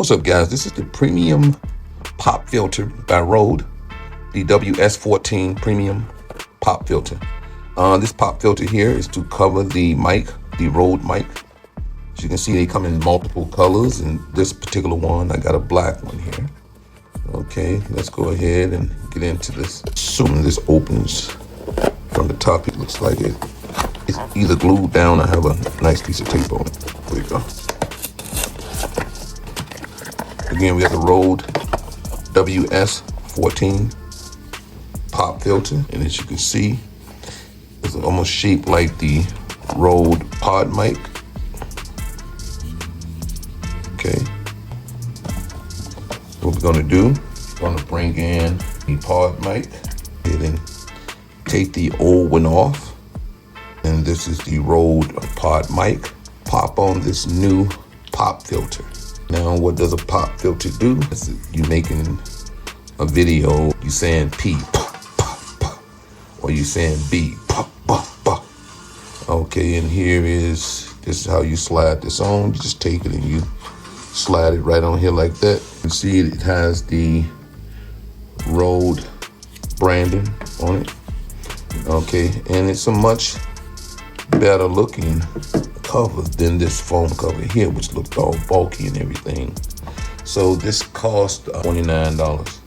What's up, guys? This is the premium pop filter by Rode, the WS14 premium pop filter. This pop filter here is to cover the mic, the Rode mic. As you can see, they come in multiple colors, and this particular one, I got a black one here. Okay, let's go ahead and get into this. Assuming this opens from the top, it looks like it's either glued down or have a nice piece of tape on it. There we go. Again, we got the Rode WS14 pop filter, and as you can see, it's almost shaped like the Rode PodMic. Okay. What we're gonna do, we're gonna bring in the PodMic and then take the old one off. And this is the Rode PodMic. Pop on this new pop filter. Now, what does a pop filter do? You making a video, you saying P, pop, pop, pop, or you saying B, pop, pop, pop. Okay, and this is how you slide this on. You just take it and you slide it right on here like that. You can see it has the Rode branding on it. Okay, and it's a much better looking cover than this foam cover here, which looked all bulky and everything. So this cost $29.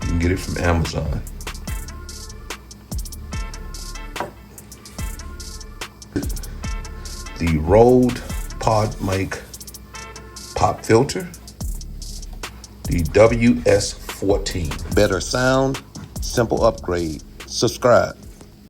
You can get it from Amazon. The Rode PodMic pop filter, the WS14. Better sound, simple upgrade. Subscribe.